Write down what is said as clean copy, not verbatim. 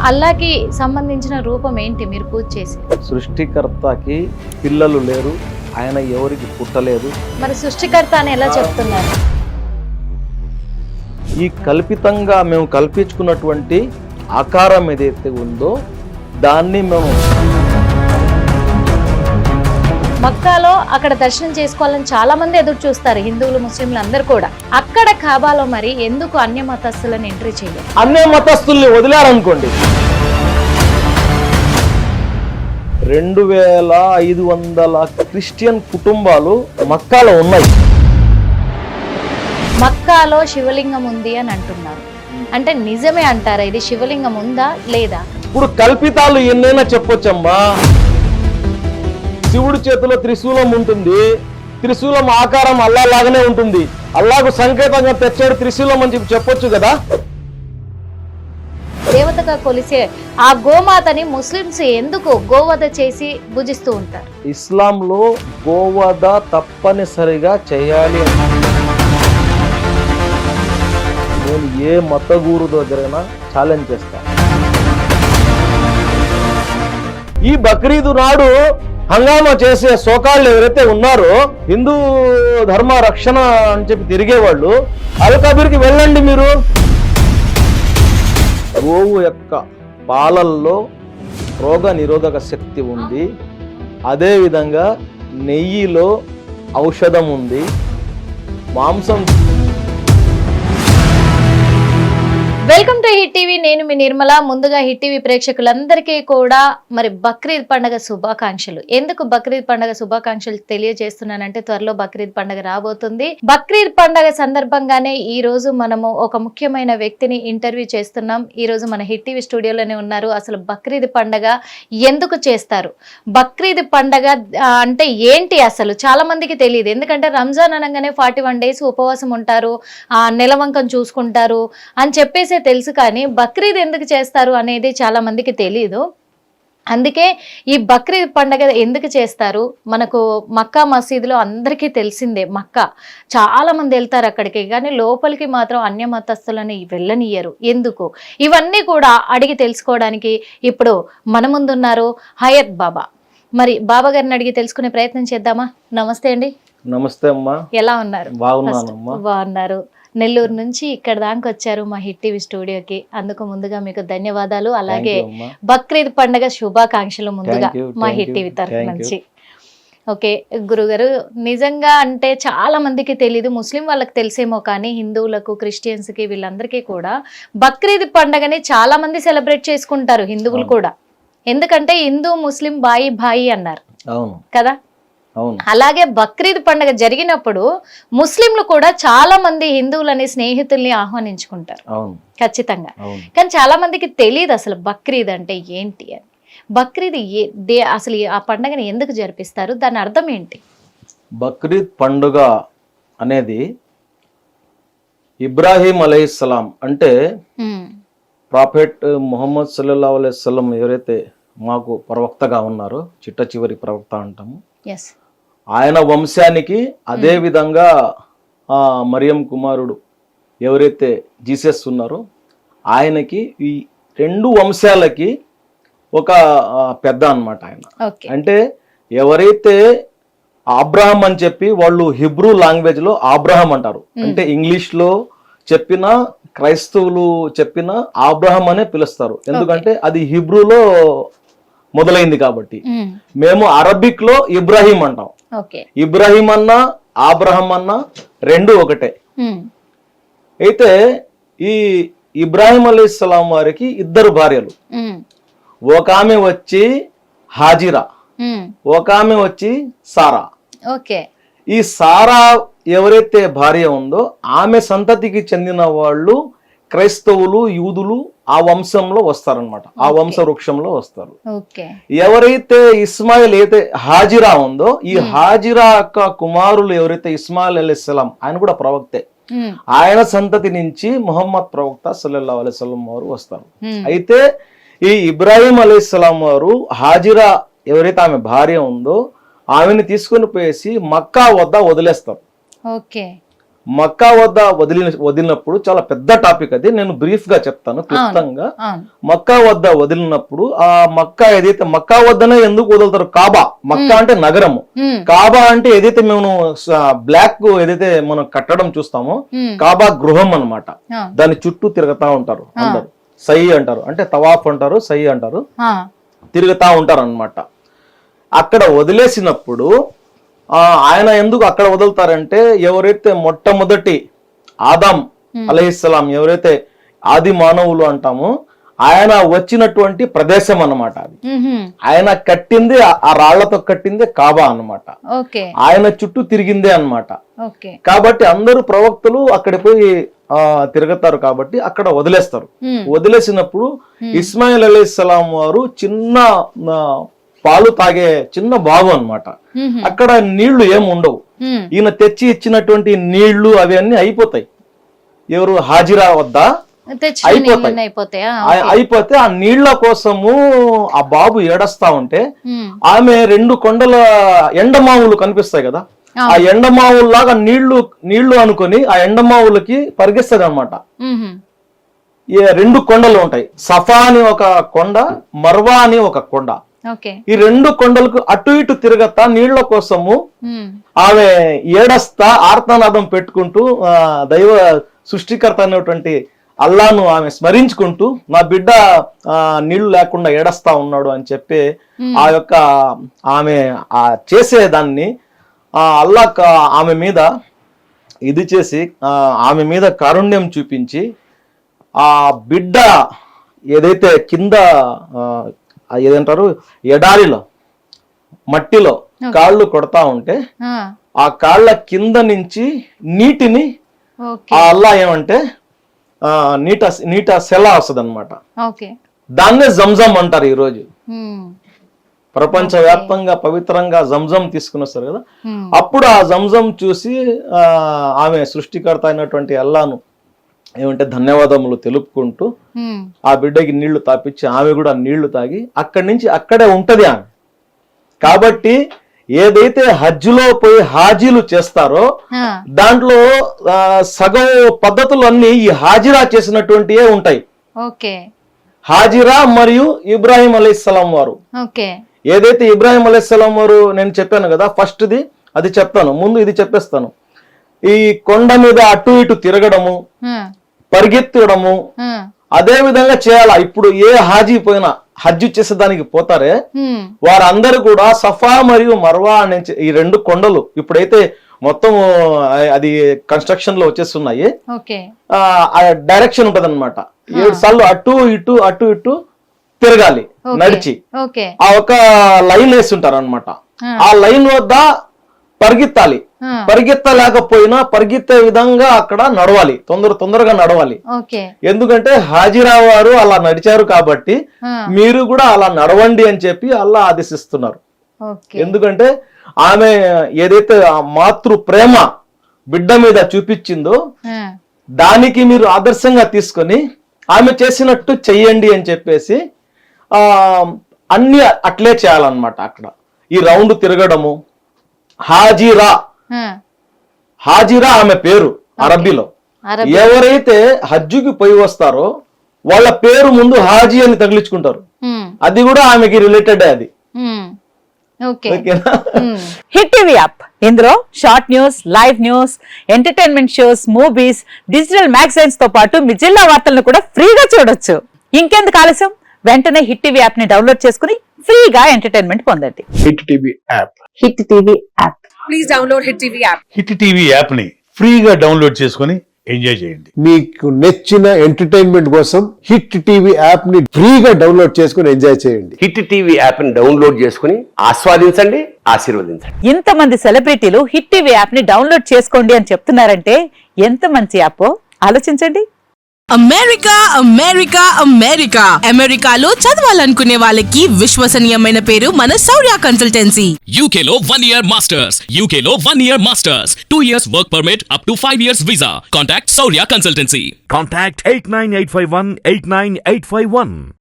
అల్లాకి సంబంధించిన రూపం ఏంటి మీరు పూజ చేసి? సృష్టికర్తకి పిల్లలు లేరు, ఆయన ఎవరికి పుట్టలేదు. మరి సృష్టికర్త అని ఎలా చెప్తున్నారు? ఈ కల్పితంగా మేము కల్పించుకున్నటువంటి ఆకారం ఏదైతే ఉందో దాన్ని మేము మక్కాలో అక్కడ దర్శనం చేసుకోవాలని చాలా మంది ఎదురు చూస్తారు, హిందువులు ముస్లింలు అందరూ కూడా. అక్కడ ఖాబాలో మరి ఎందుకు అన్య మతస్థులను ఎంట్రీ చేయలేదు? అన్య మతస్థుల్ని వదిలారనుకోండి, 2500 క్రిస్టియన్ కుటుంబాలు మక్కాలో ఉన్నాయి. మక్కాలో శివలింగం ఉంది అని అంటున్నారు, అంటే నిజమే అంటారా? ఇది శివలింగం ఉందా లేదా? ఇప్పుడు కల్పితాలు ఎన్నైనా చెప్పొచ్చమ్మా. శివుడి చేతిలో త్రిశూలం ఉంటుంది, త్రిశూలం ఆకారం అల్లా లాగానే ఉంటుంది. అల్లాకు సంకేతంగా తెచ్చాడు త్రిశూలం అని చెప్పొచ్చు కదా. దేవతగా కొలిసే ఆ గోమాతని ముస్లింస్ ఎందుకు గోవధ చేసి పూజిస్తూ ఉంటారు? ఇస్లాంలో గోవధ తప్పనిసరిగా చేయాలి. నేను ఏ మత గురు దగ్గరైనా ఛాలెంజ్ చేస్తాను. ఈ బక్రీదు నాడు హంగామా చేసే సోకాళ్ళు ఎవరైతే ఉన్నారో, హిందూ ధర్మ రక్షణ అని చెప్పి తిరిగేవాళ్ళు, అల్ కబీర్కి వెళ్ళండి. మీరు గోవు యొక్క పాలల్లో రోగ నిరోధక శక్తి ఉంది, అదేవిధంగా నెయ్యిలో ఔషధం ఉంది, మాంసం. వెల్కమ్ టు హిట్ టీవీ, నేను మీ నిర్మల. ముందుగా హిట్ టీవీ ప్రేక్షకులందరికీ కూడా మరి బక్రీద్ పండుగ శుభాకాంక్షలు. ఎందుకు బక్రీద్ పండుగ శుభాకాంక్షలు తెలియజేస్తున్నానంటే, త్వరలో బక్రీద్ పండుగ రాబోతుంది. బక్రీద్ పండుగ సందర్భంగానే ఈ రోజు మనము ఒక ముఖ్యమైన వ్యక్తిని ఇంటర్వ్యూ చేస్తున్నాం. ఈ రోజు మన హిట్ టీవీ స్టూడియోలోనే ఉన్నారు. అసలు బక్రీద్ పండుగ ఎందుకు చేస్తారు, బక్రీద్ పండుగ అంటే ఏంటి అసలు చాలా మందికి తెలియదు. ఎందుకంటే రంజాన్ అనగానే 41 days ఉపవాసం ఉంటారు, నెలవంకం చూసుకుంటారు అని చెప్పేసి తెలుసు, కానీ బక్రీద్ ఎందుకు చేస్తారు అనేది చాలా మందికి తెలియదు. అందుకే ఈ బక్రీద్ పండుగ ఎందుకు చేస్తారు, మనకు మక్కా మసీదులో అందరికీ తెలిసిందే. మక్కా చాలా మంది వెళ్తారు అక్కడికి, కానీ లోపలికి మాత్రం అన్య మతస్థులని వెళ్ళనియ్యరు. ఎందుకు? ఇవన్నీ కూడా అడిగి తెలుసుకోవడానికి ఇప్పుడు మన ముందున్నారు హయత్ బాబా. మరి బాబా గారిని అడిగి తెలుసుకునే ప్రయత్నం చేద్దామా? నమస్తే అండి. నమస్తే అమ్మా, ఎలా ఉన్నారు? బాగున్నారు. నెల్లూరు నుంచి ఇక్కడ దాకా వచ్చారు మా హిట్ టీవీ స్టూడియోకి, అందుకు ముందుగా మీకు ధన్యవాదాలు. అలాగే బక్రీద్ పండుగ శుభాకాంక్షలు ముందుగా మా హిట్ టీవీ తరఫు నుంచి. ఓకే గురుగారు, నిజంగా అంటే చాలా మందికి తెలీదు, ముస్లిం వాళ్ళకి తెలిసేమో, కానీ హిందువులకు క్రిస్టియన్స్కి వీళ్ళందరికీ కూడా బక్రీద్ పండుగని చాలా మంది సెలబ్రేట్ చేసుకుంటారు, హిందువులు కూడా. ఎందుకంటే హిందూ ముస్లిం బాయి బాయి అన్నారు కదా. అలాగే బక్రీద్ పండుగ జరిగినప్పుడు ముస్లింలు కూడా చాలా మంది హిందువులని స్నేహితుల్ని ఆహ్వానించుకుంటారు ఖచ్చితంగా. కానీ చాలా మందికి తెలియదు అసలు బక్రీద్ అంటే ఏంటి అని. బక్రీద్ అసలు ఆ పండుగని ఎందుకు జరిపిస్తారు, దాని అర్థం ఏంటి? బక్రీద్ పండుగ అనేది ఇబ్రాహీం అలైహిస్సలాం అంటే ప్రాఫెట్ ముహమ్మద్ సల్లల్లాహు అలైహి వసల్లం ఎవరైతే మాకు ప్రవక్తగా ఉన్నారో, చిట్ట చివరి ప్రవక్త అంటాము, ఆయన వంశానికి, అదే విధంగా మరియం కుమారుడు ఎవరైతే జీసస్ ఉన్నారో ఆయనకి, ఈ 2 వంశాలకి ఒక పెద్ద అన్నమాట ఆయన. అంటే ఎవరైతే అబ్రహం అని చెప్పి వాళ్ళు హిబ్రూ లాంగ్వేజ్ లో అబ్రహం అంటారు, అంటే ఇంగ్లీష్ లో చెప్పిన క్రైస్తవులు చెప్పిన అబ్రహం అనే పిలుస్తారు, ఎందుకంటే అది హిబ్రూలో మొదలైంది కాబట్టి. మేము అరబిక్ లో ఇబ్రాహీం అంటాం. ఇబ్రాహీం అన్నా అబ్రహం అన్నా 2 ఒకటే. అయితే ఈ ఇబ్రాహీం అలైహిస్సలాం వారికి 2 భార్యలు. ఒక ఆమె వచ్చి హాజిరా, ఒక ఆమె వచ్చి సారా. ఈ సారా ఎవరైతే భార్య ఉందో ఆమె సంతతికి చెందిన వాళ్ళు క్రైస్తవులు, యూదులు ఆ వంశంలో వస్తారనమాట, ఆ వంశ వృక్షంలో వస్తారు. ఎవరైతే ఇస్మాయిల్ అయితే హాజిరా ఉందో, ఈ హాజిరా యొక్క కుమారులు ఎవరైతే ఇస్మాయిల్ అలైహిస్సలాం, ఆయన కూడా ప్రవక్తే, ఆయన సంతతి నుంచి ముహమ్మద్ ప్రవక్త సల్లల్లాహు అలైహి వసల్లం వారు వస్తారు. అయితే ఈ ఇబ్రాహీం అలైహిస్సలాం వారు హాజిరా ఎవరైతే ఆమె భార్య ఉందో ఆమెను తీసుకుని పోయేసి మక్కా వద్ద వదిలేస్తారు. మక్కా వద్ద వదిలినప్పుడు చాలా పెద్ద టాపిక్ అది, నేను బ్రీఫ్ గా చెప్తాను క్లుప్తంగా. మక్కా వద్ద వదిలినప్పుడు ఆ మక్కా ఏదైతే మక్కా వద్దనే ఎందుకు వదులుతారు, కాబా, మక్కా అంటే నగరము, కాబా అంటే ఏదైతే మేము బ్లాక్ ఏదైతే మనం కట్టడం చూస్తామో కాబా గృహం అన్నమాట. దాని చుట్టూ తిరుగుతా ఉంటారు అందరు, సై అంటారు, అంటే తవాఫ్ అంటారు, సై అంటారు, తిరుగుతా ఉంటారు అన్నమాట. అక్కడ వదిలేసినప్పుడు ఆయన ఎందుకు అక్కడ వదులుతారంటే, ఎవరైతే మొట్టమొదటి ఆదాం అలైహిస్సలాం, ఎవరైతే ఆది మానవులు అంటామో, ఆయన వచ్చినటువంటి ప్రదేశం అన్నమాట అది. ఆయన కట్టింది ఆ రాళ్లతో కట్టిందే కాబా అన్నమాట, ఆయన చుట్టూ తిరిగిందే అన్నమాట. కాబట్టి అందరూ ప్రవక్తలు అక్కడ పోయి తిరుగుతారు కాబట్టి అక్కడ వదిలేస్తారు. వదిలేసినప్పుడు ఇస్మాయిల్ అలైహిస్సలాం వారు చిన్న పాలు తాగే చిన్న బావు అన్నమాట. అక్కడ నీళ్లు ఏం ఉండవు, ఈయన తెచ్చి ఇచ్చినటువంటి నీళ్లు అవి అన్ని అయిపోతాయి. ఎవరు హాజిరా వద్ద అయిపోతే ఆ నీళ్ల కోసము ఆ బాబు ఏడస్తా ఉంటే, ఆమె 2 కొండల ఎండమావులు కనిపిస్తాయి కదా, ఆ ఎండమావుల్లాగా నీళ్లు అనుకొని ఆ ఎండమావులకి పరిగెస్తుంది అనమాట. 2 కొండలు ఉంటాయి, సఫా అని ఒక కొండ, మర్వా అని ఒక కొండ. ఈ 2 కొండలకు అటు ఇటు తిరగతా నీళ్ల కోసము ఆమె ఏడస్తా ఆర్తనాదం పెట్టుకుంటూ దైవ సృష్టికర్త అనేటువంటి అల్లాను ఆమె స్మరించుకుంటూ, నా బిడ్డ నీళ్లు లేకుండా ఏడస్తా ఉన్నాడు అని చెప్పి ఆ యొక్క ఆమె చేసేదాన్ని అల్లా ఆమె మీద ఇది చేసి ఆమె మీద కారుణ్యం చూపించి, ఆ బిడ్డ ఏదైతే కింద ఏదంటారు ఎడారిలో మట్టిలో కాళ్ళు కొడతా ఉంటే, ఆ కాళ్ళ కింద నుంచి నీటిని అల్లా ఏమంటే నీట సెల వస్తుంది అనమాట. దాన్నే జంజం అంటారు. ఈ రోజు ప్రపంచ వ్యాప్తంగా పవిత్రంగా జంజం తీసుకుని వస్తారు కదా, అప్పుడు ఆ జంజం చూసి ఆమె సృష్టికర్త అయినటువంటి అల్లాను ఏమంటే ధన్యవాదములు తెలుపుకుంటూ ఆ బిడ్డకి నీళ్లు తాపించి ఆమె కూడా నీళ్లు తాగి అక్కడి నుంచి అక్కడే ఉంటది ఆమె. కాబట్టి ఏదైతే హజ్జులో పోయి హాజీలు చేస్తారో దాంట్లో సగం పద్ధతులు అన్ని ఈ హాజిరా చేసినటువంటివే ఉంటాయి. హాజిరా మరియు ఇబ్రాహిం అలైహిస్సలాం వారు, ఏదైతే ఇబ్రాహిం అలైహిస్సలాం వారు నేను చెప్పాను కదా ఫస్ట్ది, అది చెప్తాను ముందు, ఇది చెప్పేస్తాను. ఈ కొండ మీద అటు ఇటు తిరగడము, పరిగెత్తడము, అదే విధంగా చేయాలా. ఇప్పుడు ఏ హాజీ పోయినా హజ్జు చేసేదానికి పోతారే వారందరూ కూడా సఫా మరియు మర్వా అనే ఈ 2 కొండలు ఇప్పుడైతే మొత్తం అది కన్స్ట్రక్షన్ లో వచ్చేస్తున్నాయి, డైరెక్షన్ ఉంటది అనమాట. 7 సార్లు అటు ఇటు తిరగాలి నడిచి, ఆ ఒక లైన్ వేసి ఉంటారు అనమాట. ఆ లైన్ వద్ద పరిగెత్తాలి, పరిగెత్తలేకపోయినా పరిగెత్తే విధంగా అక్కడ నడవాలి, తొందరగా నడవాలి. ఎందుకంటే హాజిరా వారు అలా నడిచారు కాబట్టి మీరు కూడా అలా నడవండి అని చెప్పి అల్లా ఆదేశిస్తున్నారు. ఎందుకంటే ఆమె ఏదైతే ఆ మాతృ ప్రేమ బిడ్డ మీద చూపించిందో దానికి మీరు ఆదర్శంగా తీసుకొని ఆమె చేసినట్టు చెయ్యండి అని చెప్పేసి అన్ని అట్లే చేయాలన్నమాట. అక్కడ ఈ రౌండ్ తిరగడము, హాజిరా ఆమె పేరు అరబీలో. ఎవరైతే హజ్జుకి పోయి వస్తారో వాళ్ళ పేరు ముందు హాజీ అని తగిలించుకుంటారు, అది కూడా ఆమెకి రిలేటెడ్. అది హిట్ టీవీ యాప్, ఇందులో short news, live news, entertainment shows, movies, digital magazines తో పాటు మీ జిల్లా వార్తలను కూడా ఫ్రీగా చూడొచ్చు. ఇంకెందుకు ఆలస్యం, వెంటనే హిట్ టీవీ యాప్ ని డౌన్లోడ్ చేసుకుని ఫ్రీగా ఎంటర్టైన్మెంట్ పొందండి. Hit TV app, hit TV app, please download hit TV app. Hit TV app ని ఫ్రీగా డౌన్లోడ్ చేసుకుని ఎంజాయ్ చేయండి. మీకు నచ్చిన ఎంటర్టైన్మెంట్ కోసం హిట్ టీవీ యాప్ ని ఫ్రీగా డౌన్లోడ్ చేసుకుని ఎంజాయ్ చేయండి. హిట్ టీవీ యాప్ ని డౌన్లోడ్ చేసుకుని ఆస్వాదించండి, ఆశీర్వదించండి. ఇంతమంది సెలబ్రిటీలు హిట్ టీవీ యాప్ ని డౌన్లోడ్ చేసుకోండి అని చెప్తున్నారంటే ఎంత మంచి యాప్ ఆలోచించండి. అమెరికా అమెరికా అమెరికా అమెరికాలో చదవాలనుకునే వాళ్ళకి విశ్వసనీయమైన పేరు మన శౌర్య కన్సల్టెన్సీ. UK లో 1 year masters, UK లో 1 year masters, 2 years work permit up to 5 years visa. Contact Saurya Consultancy. Contact 89851 89851.